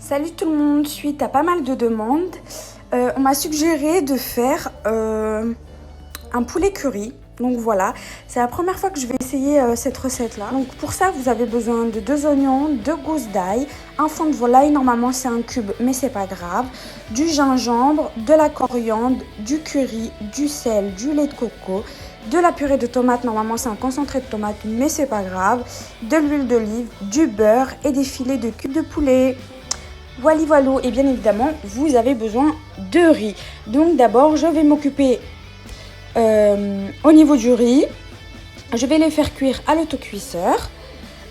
Salut tout le monde, suite à pas mal de demandes, on m'a suggéré de faire un poulet curry. Donc voilà, c'est la première fois que je vais essayer cette recette-là. Donc pour ça, vous avez besoin de 2 oignons, 2 gousses d'ail, un fond de volaille, normalement c'est un cube, mais c'est pas grave, du gingembre, de la coriandre, du curry, du sel, du lait de coco, de la purée de tomate, normalement c'est un concentré de tomate, mais c'est pas grave, de l'huile d'olive, du beurre et des filets de cubes de poulet. Voilà, voilà, et bien évidemment, vous avez besoin de riz. Donc d'abord, je vais m'occuper au niveau du riz. Je vais les faire cuire à l'autocuisseur.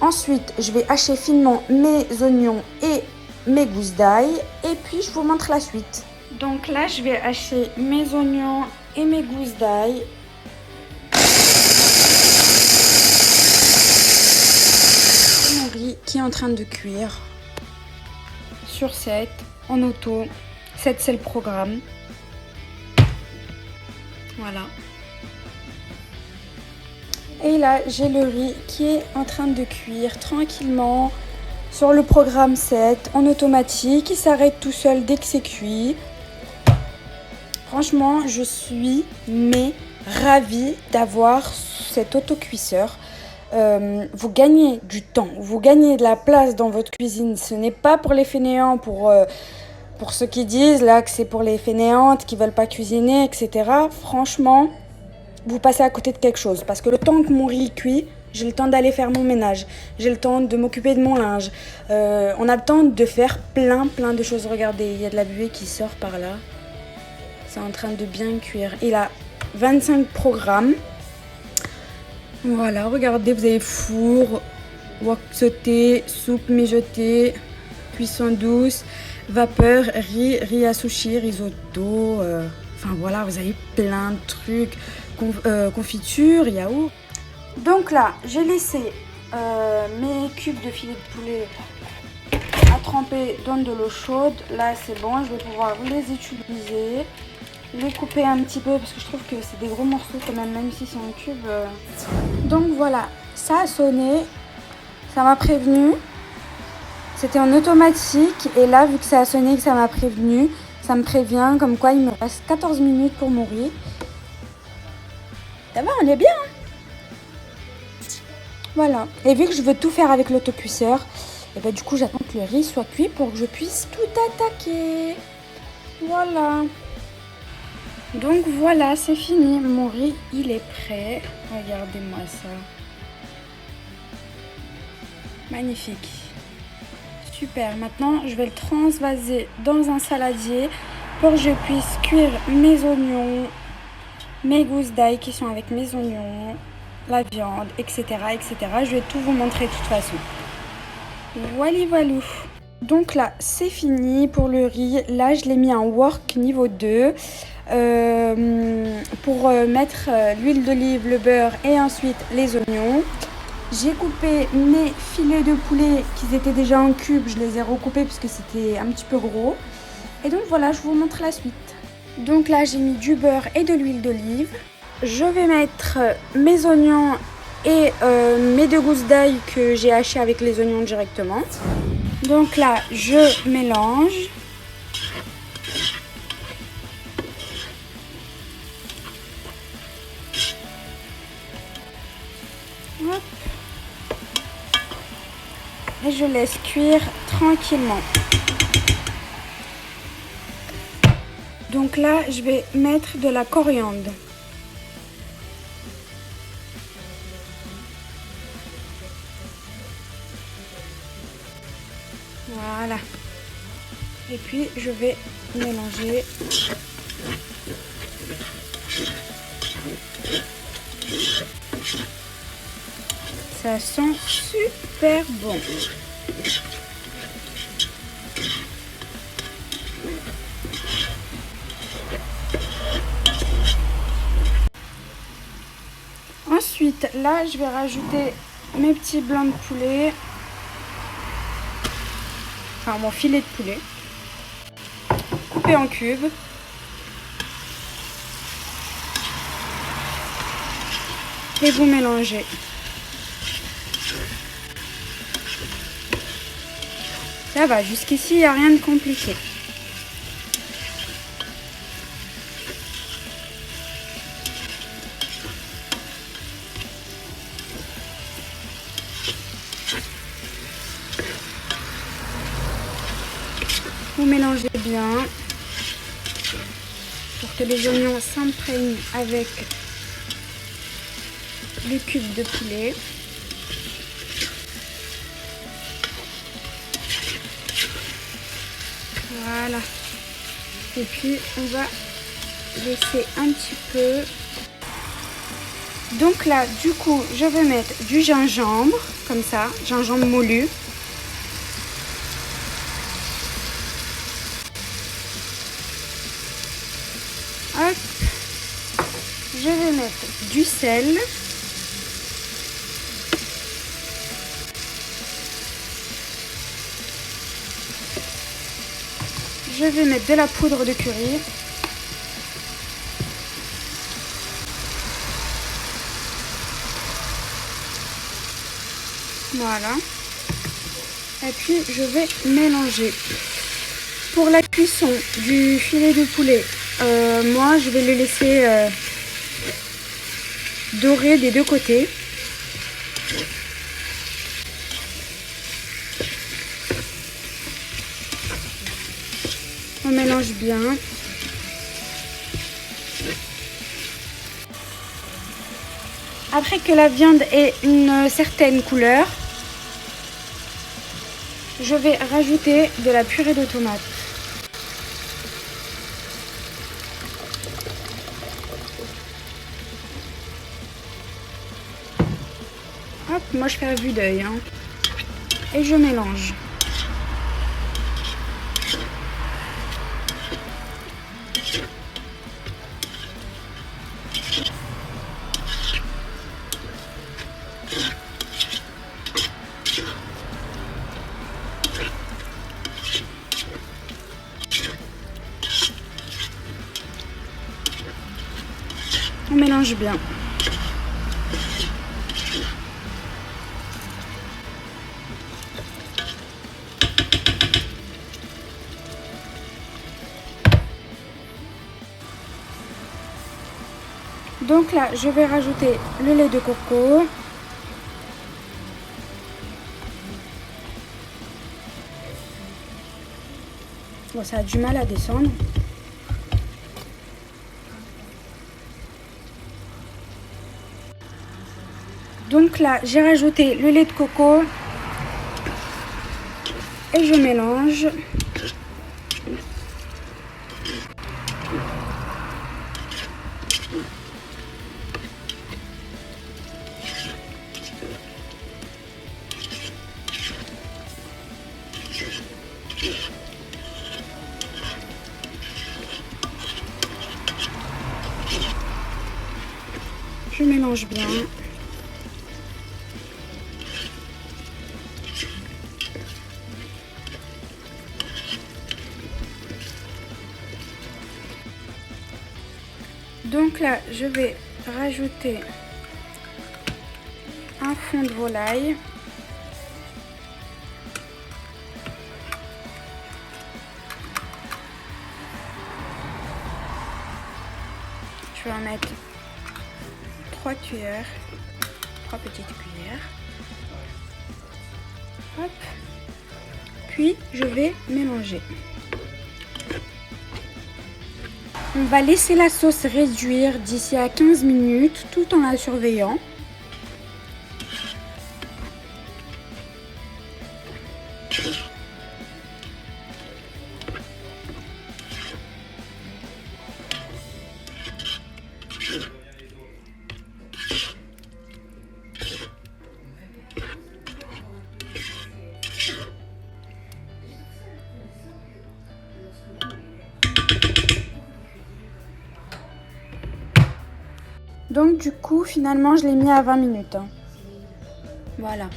Ensuite, je vais hacher finement mes oignons et mes gousses d'ail. Et puis, je vous montre la suite. Donc là, je vais hacher mes oignons et mes gousses d'ail. Mon riz qui est en train de cuire. Sur 7 en auto. 7 c'est le programme. Voilà. Et là j'ai le riz qui est en train de cuire tranquillement sur le programme 7 en automatique. Il s'arrête tout seul dès que c'est cuit. Franchement je suis ravie d'avoir cet autocuisseur. Vous gagnez du temps, vous gagnez de la place dans votre cuisine. Ce n'est pas pour les fainéants, pour ceux qui disent là que c'est pour les fainéantes qui veulent pas cuisiner, etc. Franchement, vous passez à côté de quelque chose. Parce que le temps que mon riz cuit, j'ai le temps d'aller faire mon ménage. J'ai le temps de m'occuper de mon linge. On a le temps de faire plein de choses. Regardez, il y a de la buée qui sort par là. C'est en train de bien cuire. Il a 25 programmes. Voilà, regardez, vous avez four, wok sauté, soupe mijotée, cuisson douce, vapeur, riz à sushi, risotto. Enfin voilà, vous avez plein de trucs, confiture, yaourt. Donc là, j'ai laissé mes cubes de filet de poulet à tremper dans de l'eau chaude. Là, c'est bon, je vais pouvoir les utiliser. Les couper un petit peu parce que je trouve que c'est des gros morceaux quand même si c'est un cube. Donc voilà, ça a sonné, ça m'a prévenu. C'était en automatique et là vu que ça a sonné et que ça m'a prévenu, ça me prévient comme quoi il me reste 14 minutes pour mon riz. Ça va, on est bien hein. Voilà, et vu que je veux tout faire avec l'autocuisseur, et bah du coup j'attends que le riz soit cuit pour que je puisse tout attaquer. Voilà. Donc voilà, c'est fini. Mon riz, il est prêt. Regardez-moi ça. Magnifique. Super. Maintenant, je vais le transvaser dans un saladier pour que je puisse cuire mes oignons, mes gousses d'ail qui sont avec mes oignons, la viande, etc., etc. Je vais tout vous montrer de toute façon. Voilà, voilà. Donc là, c'est fini pour le riz. Là, je l'ai mis en wok niveau 2. Pour mettre l'huile d'olive, le beurre et ensuite les oignons. J'ai coupé mes filets de poulet qui étaient déjà en cubes, je les ai recoupés parce que c'était un petit peu gros. Et donc voilà, je vous montre la suite. Donc là j'ai mis du beurre et de l'huile d'olive. Je vais mettre mes oignons et mes 2 gousses d'ail que j'ai hachées avec les oignons directement. Donc là je mélange. Hop. Et je laisse cuire tranquillement. Donc là, je vais mettre de la coriandre. Voilà. Et puis, je vais mélanger. Ça sent super bon. Ensuite, là, je vais rajouter mes petits blancs de poulet. Enfin, mon filet de poulet. Coupé en cubes. Et vous mélangez. Ça va, jusqu'ici, il n'y a rien de compliqué. Vous mélangez bien pour que les oignons s'imprègnent avec le cube de poulet. Voilà. Et puis on va laisser un petit peu. Donc là, du coup, je vais mettre du gingembre, comme ça, gingembre moulu. Hop. Je vais mettre du sel. Je vais mettre de la poudre de curry. Voilà. Et puis je vais mélanger. Pour la cuisson du filet de poulet, moi je vais le laisser dorer des deux côtés. On mélange bien. Après que la viande ait une certaine couleur, je vais rajouter de la purée de tomates. Hop, moi je fais à vue d'œil, hein. Et je mélange. On mélange bien. Donc là, je vais rajouter le lait de coco. Bon, ça a du mal à descendre. Donc là, j'ai rajouté le lait de coco et je mélange. Je mélange bien. Donc là, je vais rajouter un fond de volaille. Je vais en mettre 3 cuillères, 3 petites cuillères. Hop. Puis je vais mélanger. On va laisser la sauce réduire d'ici à 15 minutes tout en la surveillant. Donc du coup, finalement, je l'ai mis à 20 minutes. Hein. Voilà.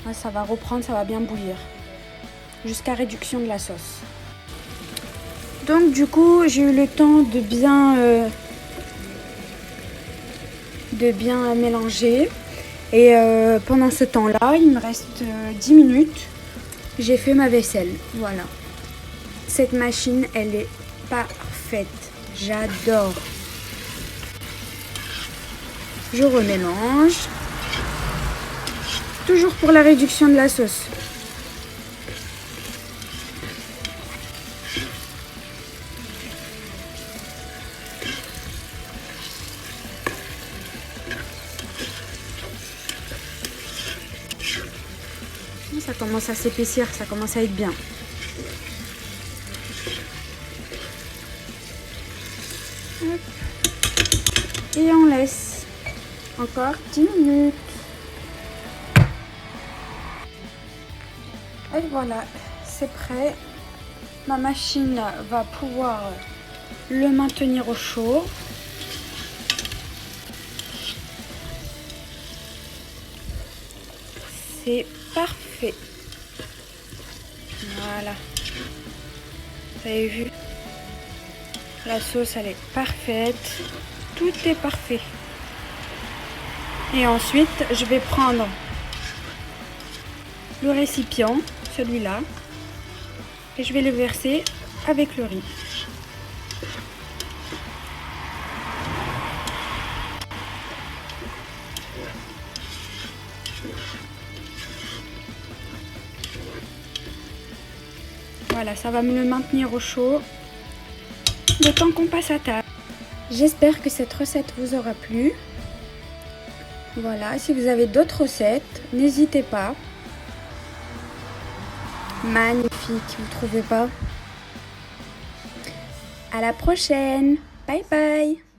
Là, ça va reprendre, ça va bien bouillir. Jusqu'à réduction de la sauce. Donc du coup, j'ai eu le temps de bien mélanger. Et pendant ce temps-là, il me reste 10 minutes j'ai fait ma vaisselle. Voilà. Cette machine, elle est parfaite. J'adore. Je remélange. Toujours pour la réduction de la sauce. Ça commence à s'épaissir, ça commence à être bien. Hop. Et on laisse encore 10 minutes. Et voilà, c'est prêt. Ma machine va pouvoir le maintenir au chaud. C'est parfait. Voilà. Vous avez vu? La sauce, elle est parfaite. Tout est parfait. Et ensuite, je vais prendre le récipient, celui-là, et je vais le verser avec le riz. Voilà, ça va me le maintenir au chaud le temps qu'on passe à table. J'espère que cette recette vous aura plu. Voilà, si vous avez d'autres recettes, n'hésitez pas. Magnifique, vous trouvez pas? À la prochaine. Bye bye.